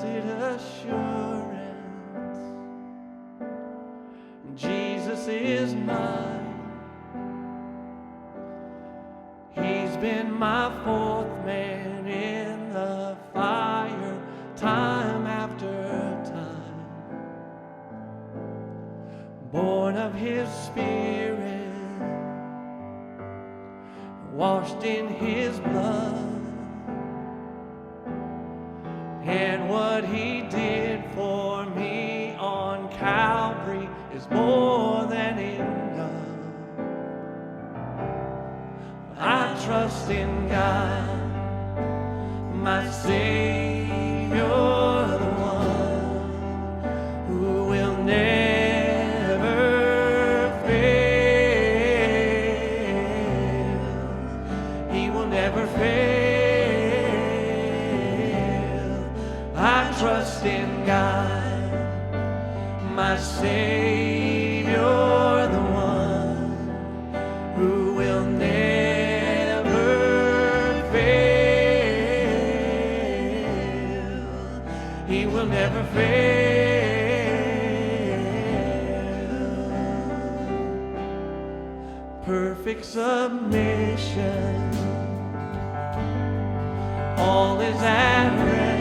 Blessed assurance, Jesus is mine. He's been my fourth man in the fire, time after time. Born of His Spirit, washed in His blood. And what He did for me on Calvary is more than enough. I trust in God, my Savior, the one who will never fail. He will never fail. I trust in God, my Savior, the one who will never fail. He will never fail. Perfect submission, all is at rest.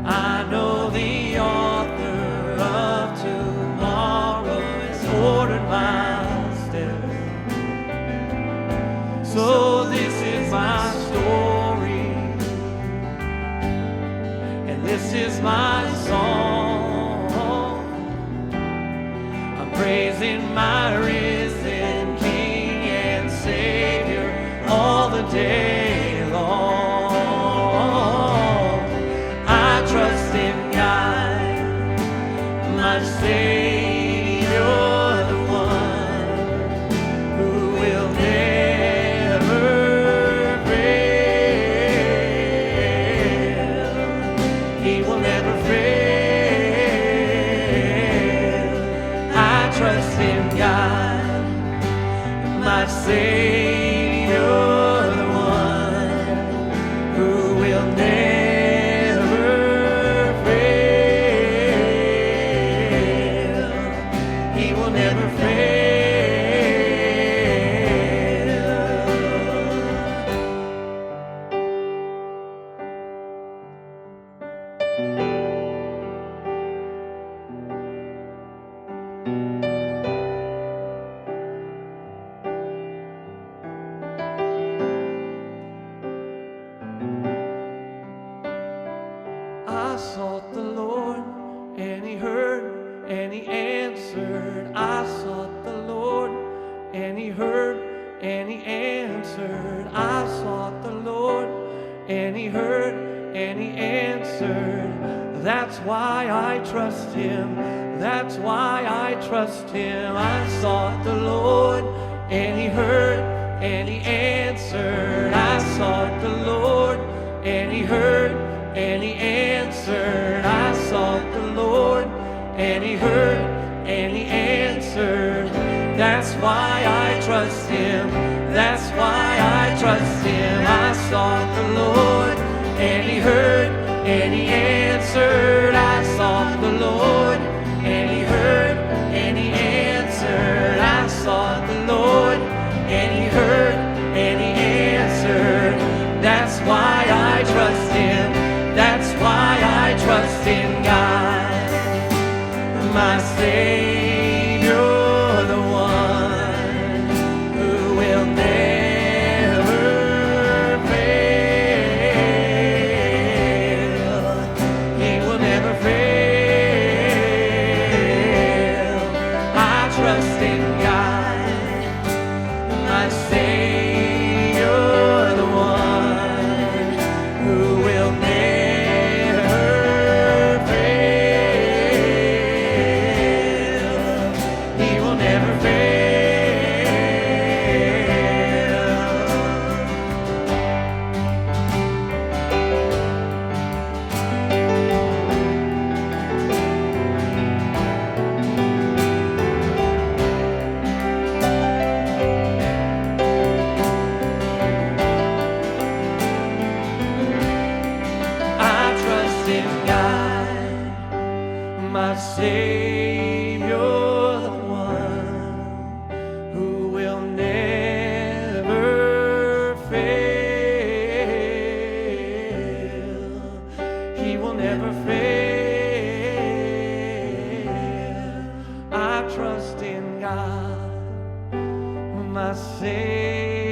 I know the author of tomorrow has ordered my steps. So this is my story, and this is my song. I'm praising my risen King and Savior all the day long. Trust in God, my Savior, the one who will never fail. He will never fail. I trust in God, my Savior, the one who will never. I sought the Lord, and He heard, and He answered. I sought the Lord, and He heard, and He answered. I sought the Lord, and He heard, and He answered. That's why I trust Him. That's why I trust Him. I sought the Lord, and He heard, and He answered. I sought the Lord, and He heard, and He answered. I sought the Lord, and He heard, and He answered. That's why I trust Him. That's why I trust Him. I sought the Lord, and He heard, and He answered. I sought the Lord, and He heard, and He answered. I sought the Lord, and He heard, and He answered. That's why I trust Him. That's why I trust in God, my Savior, the one who will never fail. He will never fail. I trust in God, my Savior, the one who will never. Savior.